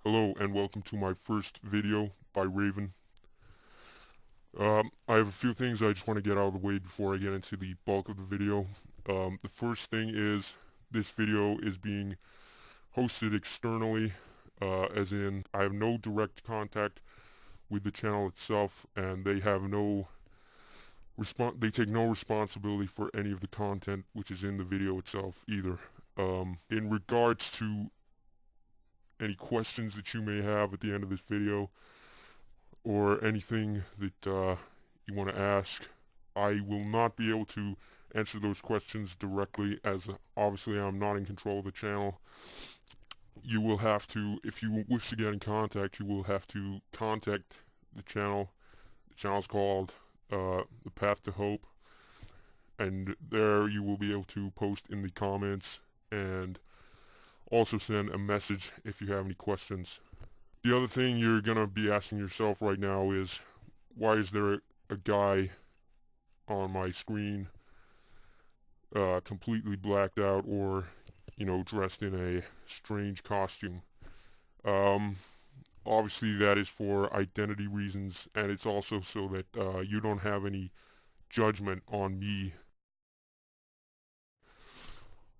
Hello and welcome to my first video by Raven. I have a few things I just want to get out of the way before I get into the bulk of the video. The first thing is this video is being hosted externally, as in I have no direct contact with the channel itself, and they have no they take no responsibility for any of the content which is in the video itself either. In regards to any questions that you may have at the end of this video, or anything that you want to ask, I will not be able to answer those questions directly, as obviously I'm not in control of the channel. You will have to, if you wish to get in contact, you will have to contact the channel. The channel's called the PathToHope, and there you will be able to post in the comments and also send a message if you have any questions. The other thing you're going to be asking yourself right now is, why is there a guy on my screen completely blacked out, or, dressed in a strange costume? Obviously that is for identity reasons, and it's also so that you don't have any judgment on me.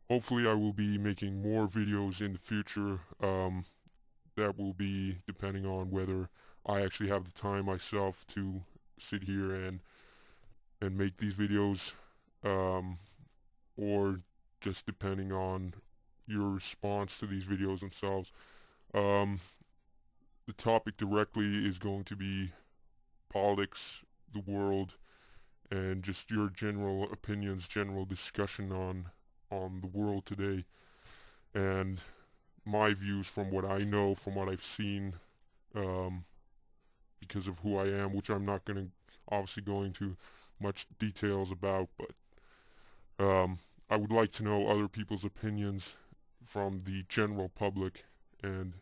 Hopefully I will be making more videos in the future. That will be depending on whether I actually have the time myself to sit here and make these videos, or just depending on your response to these videos themselves. The topic directly is going to be politics, the world, and just your general opinions, general discussion on the world today, and my views from what I know, from what I've seen, because of who I am, which I'm not going to obviously go into much details about, but I would like to know other people's opinions from the general public, and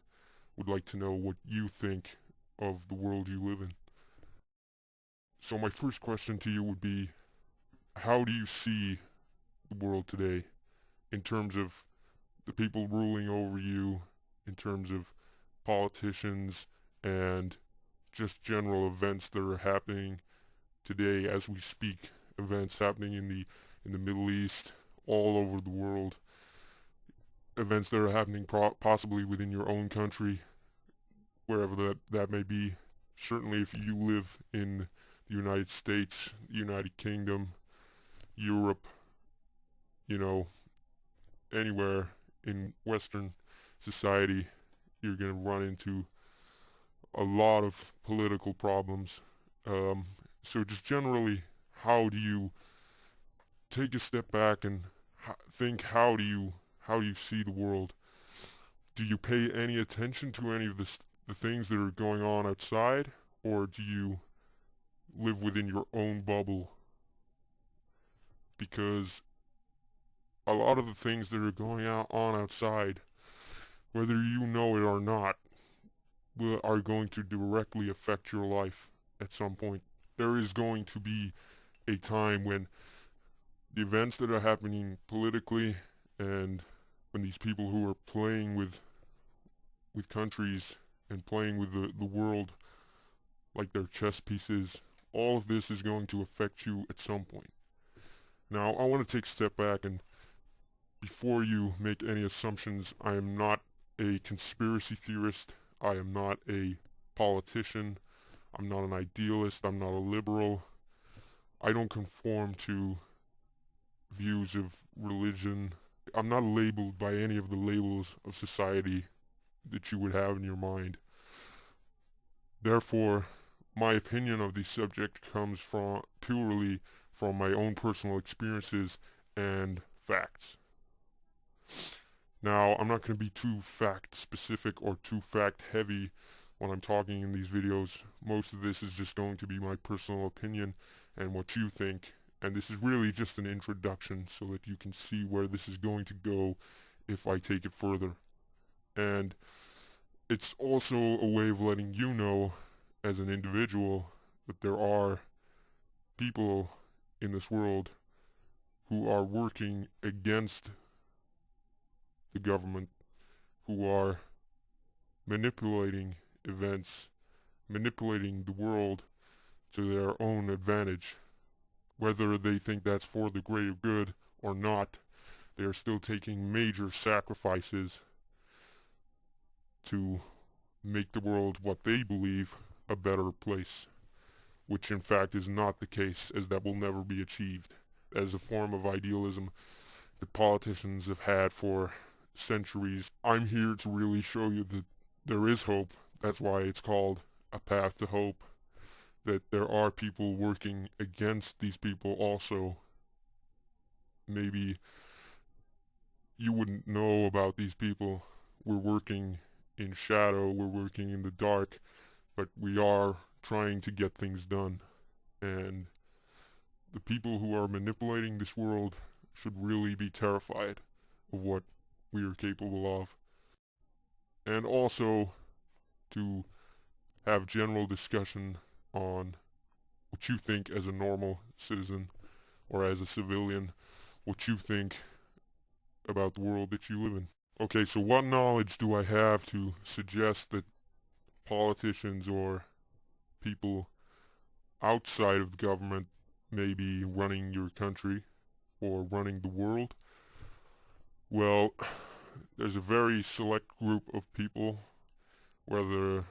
would like to know what you think of the world you live in. So my first question to you would be, how do you see the world today in terms of the people ruling over you, in terms of politicians, and just general events that are happening today as we speak, events happening in the Middle East, all over the world, events that are happening possibly within your own country, wherever that may be. Certainly if you live in the United States, the United Kingdom, Europe, anywhere in Western society, you're going to run into a lot of political problems. So just generally, how do you take a step back and think, how do you see the world? Do you pay any attention to any of the things that are going on outside, or do you live within your own bubble? Because a lot of the things that are going on outside, whether you know it or not, are going to directly affect your life at some point. There is going to be a time when the events that are happening politically, and when these people who are playing with countries and playing with the world like they're chess pieces, all of this is going to affect you at some point. Now, I want to take a step back, and before you make any assumptions, I am not a conspiracy theorist. I am not a politician. I'm not an idealist. I'm not a liberal. I don't conform to views of religion. I'm not labeled by any of the labels of society that you would have in your mind. Therefore, my opinion of the subject comes from purely from my own personal experiences and facts. Now, I'm not going to be too fact specific or too fact heavy when I'm talking in these videos. Most of this is just going to be my personal opinion and what you think, and this is really just an introduction so that you can see where this is going to go if I take it further. And it's also a way of letting you know, as an individual, that there are people in this world who are working against the government, who are manipulating events, manipulating the world to their own advantage. Whether they think that's for the greater good or not, they are still taking major sacrifices to make the world what they believe a better place, which in fact is not the case, as that will never be achieved. As a form of idealism that politicians have had for centuries. I'm here to really show you that there is hope. That's why it's called A Path to Hope. That there are people working against these people also. Maybe you wouldn't know about these people. We're working in shadow, we're working in the dark, but we are trying to get things done. And the people who are manipulating this world should really be terrified of what we are capable of. And also to have general discussion on what you think as a normal citizen or as a civilian, what you think about the world that you live in. Okay, so what knowledge do I have to suggest that politicians or people outside of the government may be running your country or running the world? Well, there's a very select group of people, whether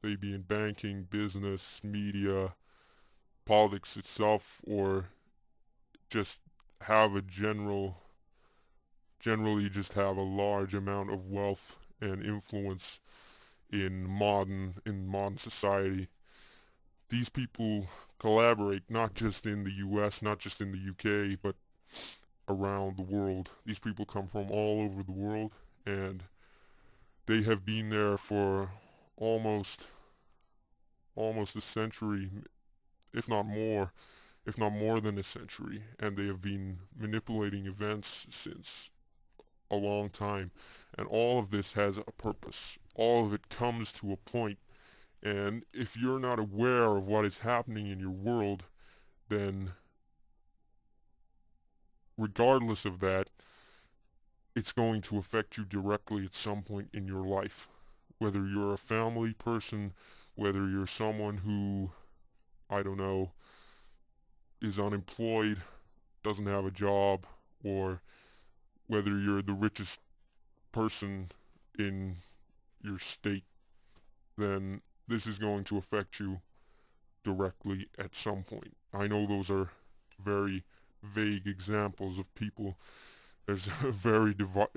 they be in banking, business, media, politics itself, or just have a generally just have a large amount of wealth and influence in modern society. These people collaborate not just in the US, not just in the UK, but around the world. These people come from all over the world, and they have been there for almost a century, if not more than a century, and they have been manipulating events since a long time. And all of this has a purpose. All of it comes to a point, and if you're not aware of what is happening in your world, then regardless of that, it's going to affect you directly at some point in your life. Whether you're a family person, whether you're someone who, I don't know, is unemployed, doesn't have a job, or whether you're the richest person in your state, then this is going to affect you directly at some point. I know those are very vague examples of people. There's a very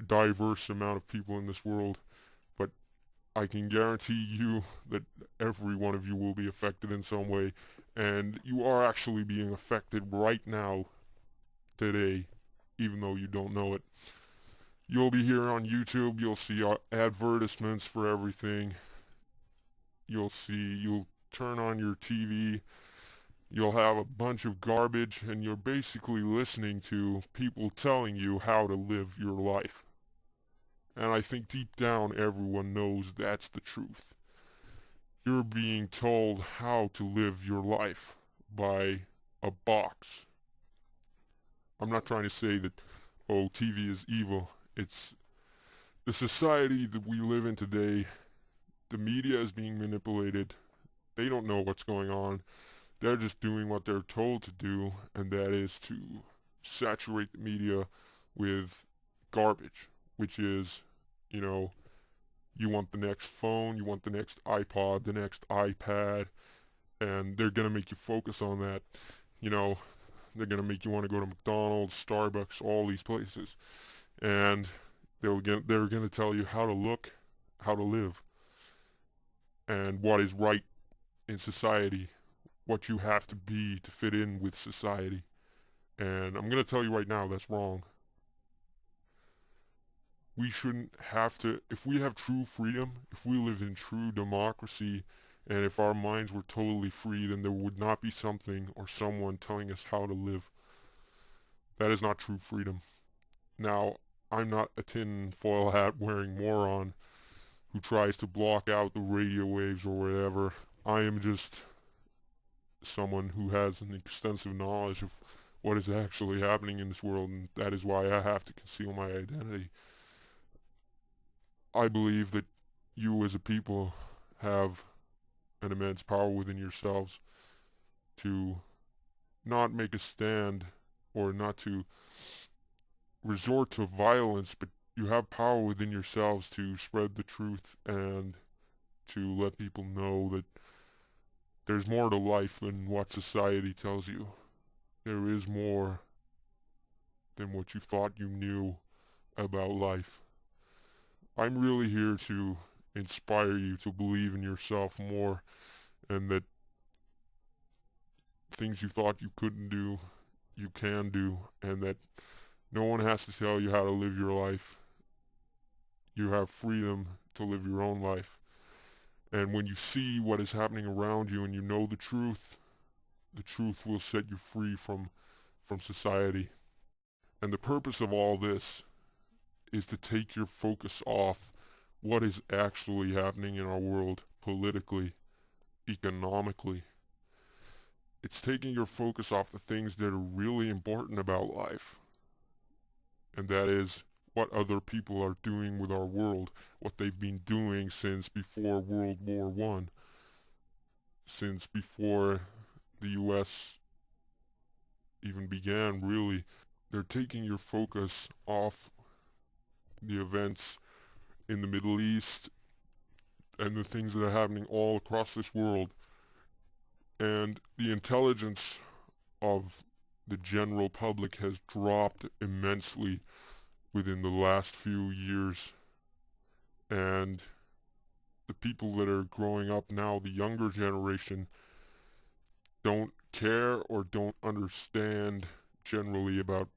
diverse amount of people in this world, but I can guarantee you that every one of you will be affected in some way, and you are actually being affected right now, today, even though you don't know it. You'll be here on YouTube, you'll see advertisements for everything. You'll turn on your TV, you'll have a bunch of garbage, and you're basically listening to people telling you how to live your life. And I think deep down everyone knows that's the truth. You're being told how to live your life by a box. I'm not trying to say that, oh, TV is evil. It's the society that we live in today. The media is being manipulated. They don't know what's going on. They're just doing what they're told to do, and that is to saturate the media with garbage, which is, you want the next phone, you want the next iPod, the next iPad, and they're going to make you focus on that. They're going to make you want to go to McDonald's, Starbucks, all these places. And they're going to tell you how to look, how to live, and what is right in society, what you have to be to fit in with society. And I'm going to tell you right now, that's wrong. We shouldn't have to, if we have true freedom, if we lived in true democracy, and if our minds were totally free, then there would not be something or someone telling us how to live. That is not true freedom. Now, I'm not a tin-foil hat wearing moron who tries to block out the radio waves or whatever. I am just someone who has an extensive knowledge of what is actually happening in this world, and that is why I have to conceal my identity. I believe that you as a people have an immense power within yourselves to not make a stand or not to resort to violence, but you have power within yourselves to spread the truth and to let people know that there's more to life than what society tells you. There is more than what you thought you knew about life. I'm really here to inspire you to believe in yourself more, and that things you thought you couldn't do, you can do, and that no one has to tell you how to live your life. You have freedom to live your own life. And when you see what is happening around you and you know the truth will set you free from society. And the purpose of all this is to take your focus off what is actually happening in our world politically, economically. It's taking your focus off the things that are really important about life. And that is what other people are doing with our world, what they've been doing since before World War I, since before the U.S. even began, really. They're taking your focus off the events in the Middle East and the things that are happening all across this world. And the intelligence of the general public has dropped immensely within the last few years. And the people that are growing up now, the younger generation, don't care or don't understand generally about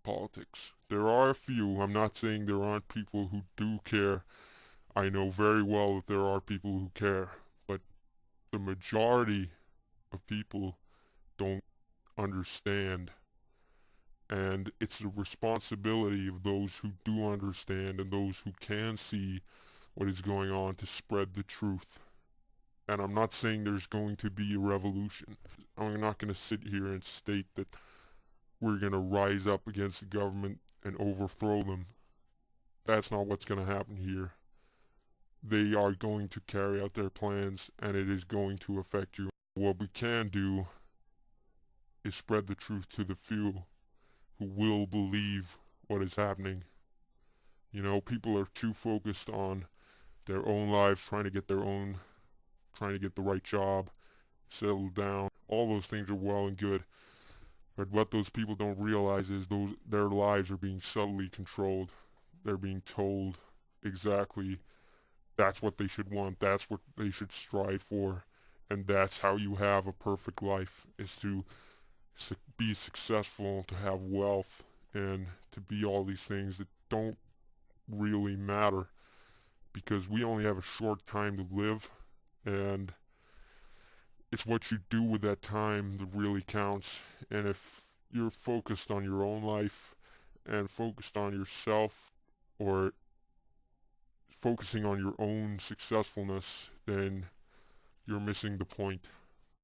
politics. There are a few. I'm not saying there aren't people who do care. I know very well that there are people who care, but the majority of people don't understand. And it's the responsibility of those who do understand and those who can see what is going on to spread the truth. And I'm not saying there's going to be a revolution. I'm not going to sit here and state that we're going to rise up against the government and overthrow them. That's not what's going to happen here. They are going to carry out their plans, and it is going to affect you. What we can do is spread the truth to the few who will believe what is happening. You know, people are too focused on their own lives, trying to get the right job, settle down. All those things are well and good. But what those people don't realize is their lives are being subtly controlled. They're being told exactly that's what they should want, that's what they should strive for, and that's how you have a perfect life, is to be successful, to have wealth, and to be all these things that don't really matter, because we only have a short time to live, and it's what you do with that time that really counts. And if you're focused on your own life and focused on yourself, or focusing on your own successfulness, then you're missing the point.